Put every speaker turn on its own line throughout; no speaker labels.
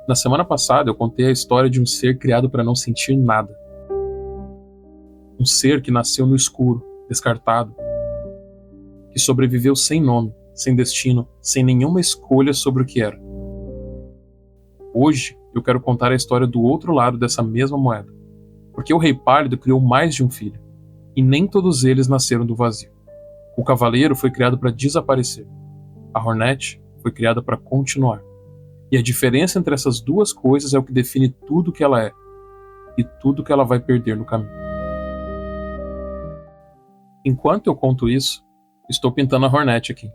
Na semana passada eu contei a história de um ser criado para não sentir nada. Um ser que nasceu no escuro, descartado, que sobreviveu sem nome, sem destino, sem nenhuma escolha sobre o que era. Hoje eu quero contar a história do outro lado dessa mesma moeda, porque o Rei Pálido criou mais de um filho, e nem todos eles nasceram do vazio. O Cavaleiro foi criado para desaparecer. A Hornet foi criada para continuar. E a diferença entre essas duas coisas é o que define tudo o que ela é e tudo que ela vai perder no caminho. Enquanto eu conto isso, estou pintando a Hornet aqui.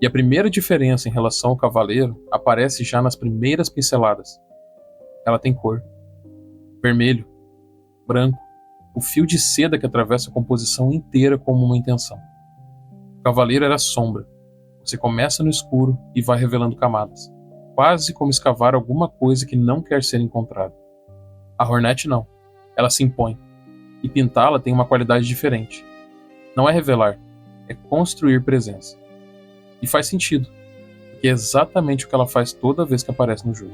E a primeira diferença em relação ao Cavaleiro aparece já nas primeiras pinceladas. Ela tem cor. Vermelho, branco, o fio de seda que atravessa a composição inteira como uma intenção. O Cavaleiro era sombra. Você começa no escuro e vai revelando camadas, quase como escavar alguma coisa que não quer ser encontrada. A Hornet não. Ela se impõe. E pintá-la tem uma qualidade diferente. Não é revelar, é construir presença. E faz sentido, porque é exatamente o que ela faz toda vez que aparece no jogo.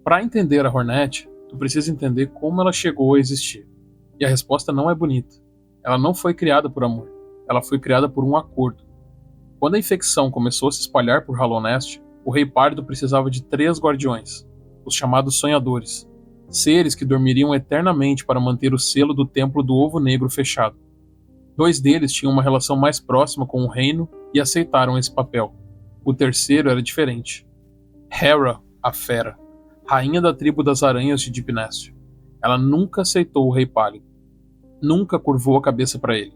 Para entender a Hornet, tu precisa entender como ela chegou a existir. E a resposta não é bonita. Ela não foi criada por amor. Ela foi criada por um acordo. Quando a infecção começou a se espalhar por Hallownest, o Rei Pálido precisava de 3 guardiões, os chamados Sonhadores, seres que dormiriam eternamente para manter o selo do Templo do Ovo Negro fechado. 2 deles tinham uma relação mais próxima com o reino e aceitaram esse papel. O terceiro era diferente. Hera, a Fera, rainha da tribo das aranhas de Deep Nest. Ela nunca aceitou o Rei Pálido. Nunca curvou a cabeça para ele.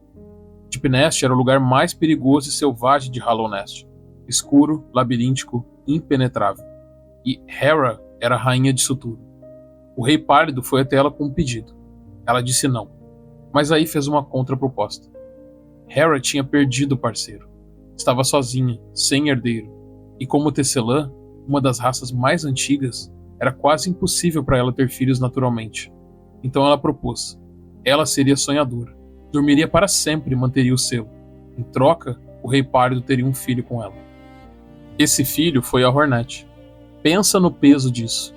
Deep Nest era o lugar mais perigoso e selvagem de Hallownest. Escuro, labiríntico, impenetrável. E Hera era a rainha disso tudo. O Rei Pálido foi até ela com um pedido. Ela disse não, mas aí fez uma contraproposta. Hera tinha perdido o parceiro. Estava sozinha, sem herdeiro. E como tecelã, uma das raças mais antigas, era quase impossível para ela ter filhos naturalmente. Então ela propôs. Ela seria sonhadora. Dormiria para sempre e manteria o selo. Em troca, o Rei Pálido teria um filho com ela. Esse filho foi a Hornet. Pensa no peso disso.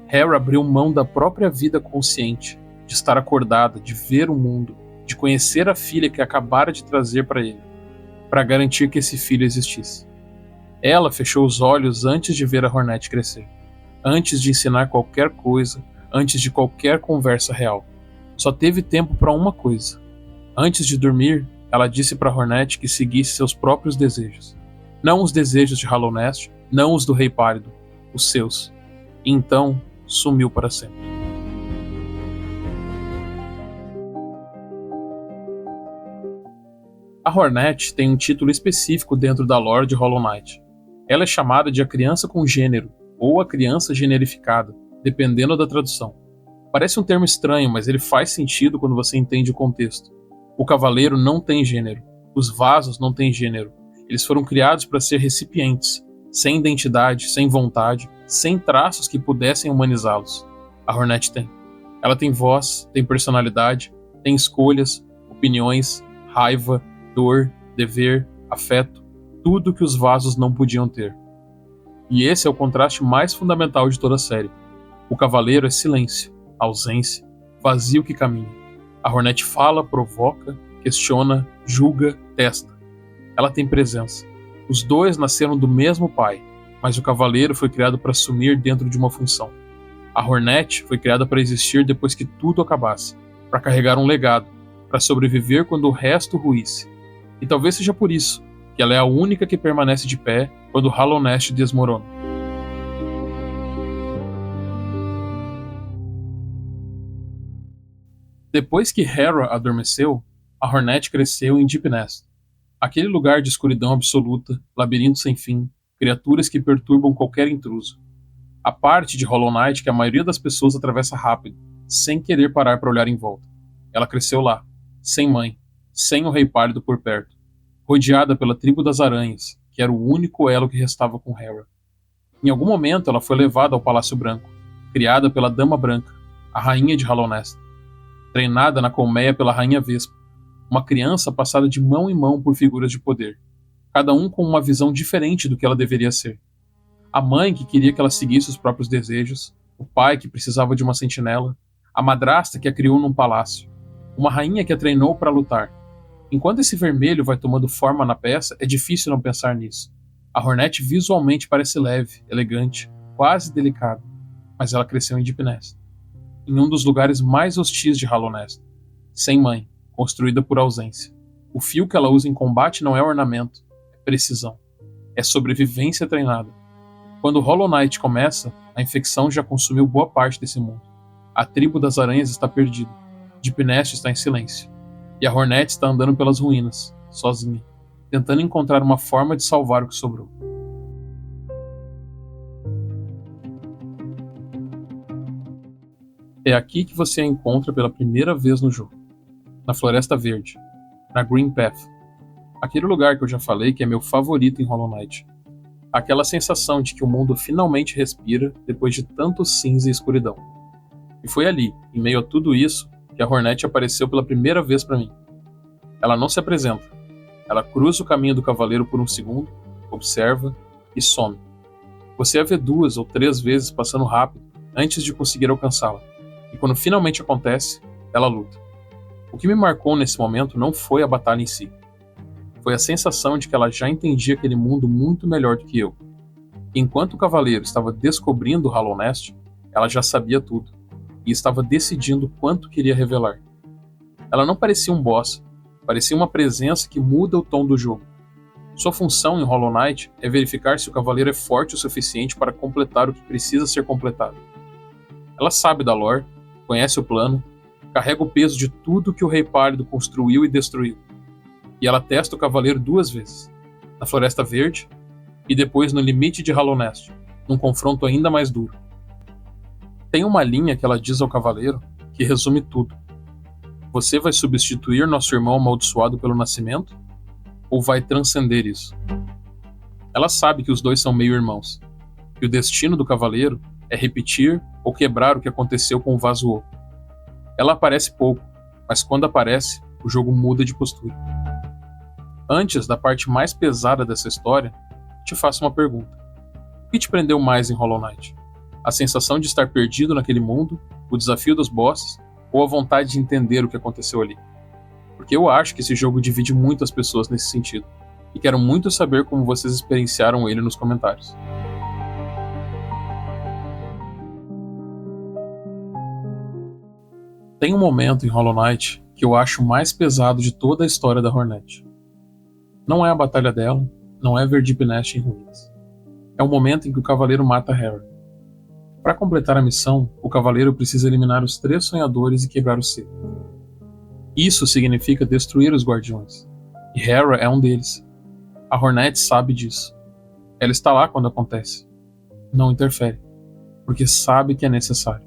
Hera abriu mão da própria vida consciente, de estar acordada, de ver o mundo, de conhecer a filha que acabara de trazer para ele, para garantir que esse filho existisse. Ela fechou os olhos antes de ver a Hornet crescer, antes de ensinar qualquer coisa, antes de qualquer conversa real. Só teve tempo para uma coisa. Antes de dormir, ela disse para a Hornet que seguisse seus próprios desejos. Não os desejos de Hallownest, não os do Rei Pálido, os seus. E então, sumiu para sempre. A Hornet tem um título específico dentro da lore de Hollow Knight. Ela é chamada de a criança com gênero, ou a criança generificada, dependendo da tradução. Parece um termo estranho, mas ele faz sentido quando você entende o contexto. O cavaleiro não tem gênero. Os vasos não têm gênero. Eles foram criados para ser recipientes, sem identidade, sem vontade, sem traços que pudessem humanizá-los. A Hornet tem. Ela tem voz, tem personalidade, tem escolhas, opiniões, raiva, dor, dever, afeto, tudo que os vasos não podiam ter. E esse é o contraste mais fundamental de toda a série. O cavaleiro é silêncio, ausência, vazio que caminha. A Hornet fala, provoca, questiona, julga, testa. Ela tem presença. Os dois nasceram do mesmo pai, mas o cavaleiro foi criado para sumir dentro de uma função. A Hornet foi criada para existir depois que tudo acabasse, para carregar um legado, para sobreviver quando o resto ruísse. E talvez seja por isso que ela é a única que permanece de pé quando Hallownest desmorona. Depois que Hera adormeceu, a Hornet cresceu em Deep Nest, aquele lugar de escuridão absoluta, labirinto sem fim, criaturas que perturbam qualquer intruso. A parte de Hollow Knight que a maioria das pessoas atravessa rápido, sem querer parar para olhar em volta. Ela cresceu lá, sem mãe, sem o Rei Pálido por perto, rodeada pela tribo das aranhas, que era o único elo que restava com Hera. Em algum momento ela foi levada ao Palácio Branco, criada pela Dama Branca, a rainha de Hallownest, treinada na colmeia pela Rainha Vespa, Uma criança passada de mão em mão por figuras de poder, cada um com uma visão diferente do que ela deveria ser. A mãe que queria que ela seguisse os próprios desejos, o pai que precisava de uma sentinela, a madrasta que a criou num palácio, uma rainha que a treinou para lutar. Enquanto esse vermelho vai tomando forma na peça, é difícil não pensar nisso. A Hornet visualmente parece leve, elegante, quase delicada, mas ela cresceu em Deep Nest, em um dos lugares mais hostis de Hollow Nest, sem mãe, construída por ausência. O fio que ela usa em combate não é ornamento, é precisão, é sobrevivência treinada. Quando Hollow Knight começa, a infecção já consumiu boa parte desse mundo. A tribo das aranhas está perdida, Deep Nest está em silêncio, e a Hornet está andando pelas ruínas, sozinha, tentando encontrar uma forma de salvar o que sobrou. É aqui que você a encontra pela primeira vez no jogo, na Floresta Verde, na Green Path, aquele lugar que eu já falei que é meu favorito em Hollow Knight. Aquela sensação de que o mundo finalmente respira depois de tanto cinza e escuridão. E foi ali, em meio a tudo isso, que a Hornet apareceu pela primeira vez para mim. Ela não se apresenta. Ela cruza o caminho do cavaleiro por um segundo, observa e some. Você a vê 2 ou 3 vezes passando rápido antes de conseguir alcançá-la. E quando finalmente acontece, ela luta. O que me marcou nesse momento não foi a batalha em si. Foi a sensação de que ela já entendia aquele mundo muito melhor do que eu. Enquanto o cavaleiro estava descobrindo Hollow Nest, ela já sabia tudo, e estava decidindo quanto queria revelar. Ela não parecia um boss, parecia uma presença que muda o tom do jogo. Sua função em Hollow Knight é verificar se o cavaleiro é forte o suficiente para completar o que precisa ser completado. Ela sabe da lore, conhece o plano, carrega o peso de tudo que o Rei Pálido construiu e destruiu. E ela testa o cavaleiro 2 vezes, na Floresta Verde e depois no limite de Hollow Nest, num confronto ainda mais duro. Tem uma linha que ela diz ao cavaleiro que resume tudo. Você vai substituir nosso irmão amaldiçoado pelo nascimento? Ou vai transcender isso? Ela sabe que os dois são meio-irmãos, que o destino do cavaleiro é repetir ou quebrar o que aconteceu com o Vaso Oco. Ela aparece pouco, mas quando aparece, o jogo muda de postura. Antes da parte mais pesada dessa história, te faço uma pergunta. O que te prendeu mais em Hollow Knight? A sensação de estar perdido naquele mundo, o desafio dos bosses, ou a vontade de entender o que aconteceu ali? Porque eu acho que esse jogo divide muito as pessoas nesse sentido, e quero muito saber como vocês experienciaram ele nos comentários. Tem um momento em Hollow Knight que eu acho o mais pesado de toda a história da Hornet. Não é a batalha dela, não é ver Deep Nest em ruínas. É o momento em que o cavaleiro mata Hera. Para completar a missão, o cavaleiro precisa eliminar os 3 sonhadores e quebrar o selo. Isso significa destruir os guardiões, e Hera é um deles. A Hornet sabe disso. Ela está lá quando acontece. Não interfere, porque sabe que é necessário,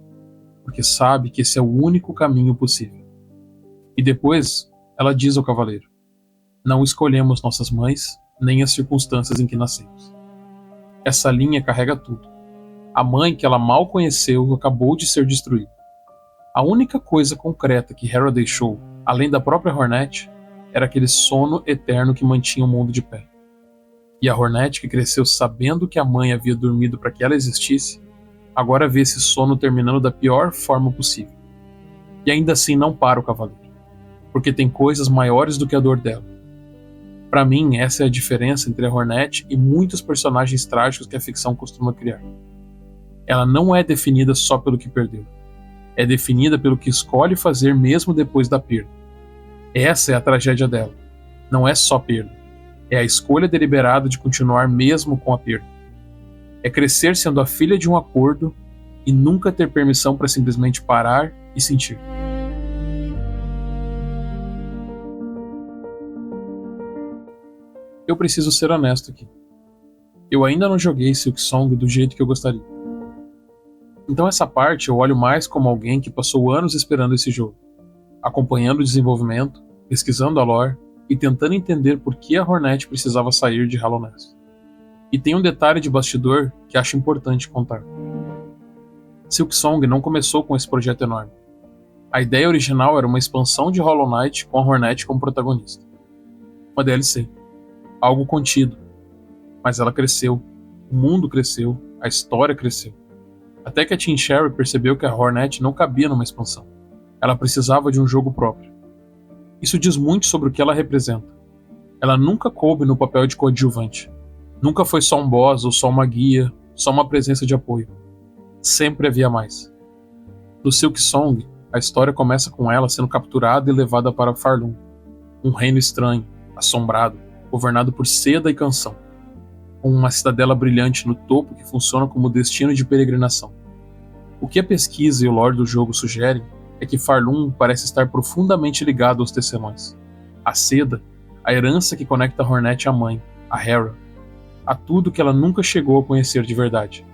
porque sabe que esse é o único caminho possível. E depois, ela diz ao cavaleiro: não escolhemos nossas mães, nem as circunstâncias em que nascemos. Essa linha carrega tudo. A mãe que ela mal conheceu acabou de ser destruída. A única coisa concreta que Hera deixou, além da própria Hornet, era aquele sono eterno que mantinha o mundo de pé. E a Hornet, que cresceu sabendo que a mãe havia dormido para que ela existisse, agora vê esse sono terminando da pior forma possível. E ainda assim não para o cavaleiro, porque tem coisas maiores do que a dor dela. Para mim, essa é a diferença entre a Hornet e muitos personagens trágicos que a ficção costuma criar. Ela não é definida só pelo que perdeu. É definida pelo que escolhe fazer mesmo depois da perda. Essa é a tragédia dela. Não é só perda. É a escolha deliberada de continuar mesmo com a perda. É crescer sendo a filha de um acordo e nunca ter permissão para simplesmente parar e sentir. Eu preciso ser honesto aqui. Eu ainda não joguei Silksong do jeito que eu gostaria. Então essa parte eu olho mais como alguém que passou anos esperando esse jogo, acompanhando o desenvolvimento, pesquisando a lore e tentando entender por que a Hornet precisava sair de Hollow Nest. E tem um detalhe de bastidor que acho importante contar. Silksong não começou com esse projeto enorme. A ideia original era uma expansão de Hollow Knight com a Hornet como protagonista. Uma DLC. Algo contido. Mas ela cresceu. O mundo cresceu. A história cresceu. Até que a Team Cherry percebeu que a Hornet não cabia numa expansão. Ela precisava de um jogo próprio. Isso diz muito sobre o que ela representa. Ela nunca coube no papel de coadjuvante. Nunca foi só um boss ou só uma guia, só uma presença de apoio. Sempre havia mais. No Silksong, a história começa com ela sendo capturada e levada para Farlum, um reino estranho, assombrado, governado por seda e canção, com uma cidadela brilhante no topo que funciona como destino de peregrinação. O que a pesquisa e o lore do jogo sugerem é que Farlum parece estar profundamente ligado aos tecelões. A seda, a herança que conecta a Hornet à mãe, a Hera, a tudo que ela nunca chegou a conhecer de verdade.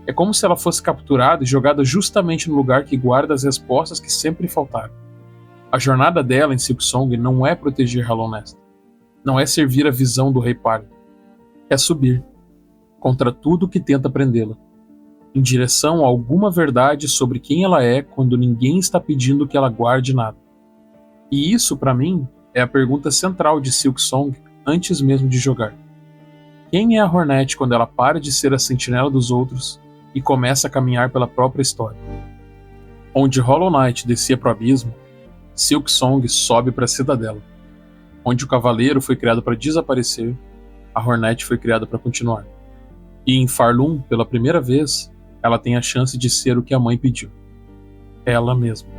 É como se ela fosse capturada e jogada justamente no lugar que guarda as respostas que sempre faltaram. A jornada dela em Silksong não é proteger Hollow Nest. Não é servir a visão do Rei Pálido. É subir, contra tudo que tenta prendê-la, em direção a alguma verdade sobre quem ela é quando ninguém está pedindo que ela guarde nada. E isso, para mim, é a pergunta central de Silksong antes mesmo de jogar. Quem é a Hornet quando ela para de ser a sentinela dos outros e começa a caminhar pela própria história? Onde Hollow Knight descia para o abismo, Silksong sobe para a cidadela. Onde o cavaleiro foi criado para desaparecer, a Hornet foi criada para continuar. E em Farlum, pela primeira vez, ela tem a chance de ser o que a mãe pediu. Ela mesma.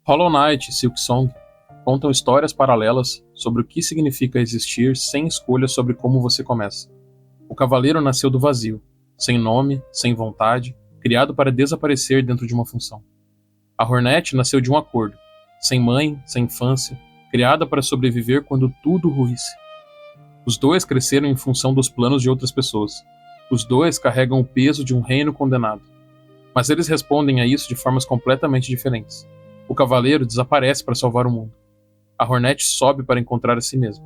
Hollow Knight e Silksong contam histórias paralelas sobre o que significa existir sem escolha sobre como você começa. O cavaleiro nasceu do vazio, sem nome, sem vontade, criado para desaparecer dentro de uma função. A Hornet nasceu de um acordo, sem mãe, sem infância, criada para sobreviver quando tudo ruísse. Os dois cresceram em função dos planos de outras pessoas. Os dois carregam o peso de um reino condenado. Mas eles respondem a isso de formas completamente diferentes. O cavaleiro desaparece para salvar o mundo. A Hornet sobe para encontrar a si mesma.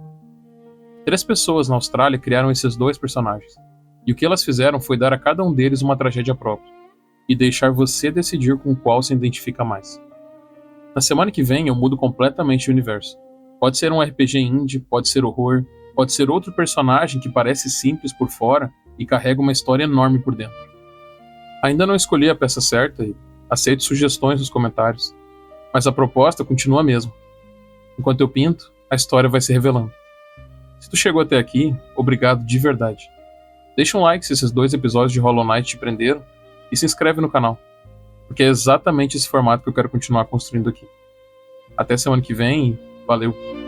3 pessoas na Austrália criaram esses 2 personagens. E o que elas fizeram foi dar a cada um deles uma tragédia própria. E deixar você decidir com qual se identifica mais. Na semana que vem eu mudo completamente o universo. Pode ser um RPG indie, pode ser horror, pode ser outro personagem que parece simples por fora e carrega uma história enorme por dentro. Ainda não escolhi a peça certa e aceito sugestões nos comentários, mas a proposta continua a mesma. Enquanto eu pinto, a história vai se revelando. Se tu chegou até aqui, obrigado de verdade. Deixa um like se esses 2 episódios de Hollow Knight te prenderam e se inscreve no canal, porque é exatamente esse formato que eu quero continuar construindo aqui. Até semana que vem e valeu!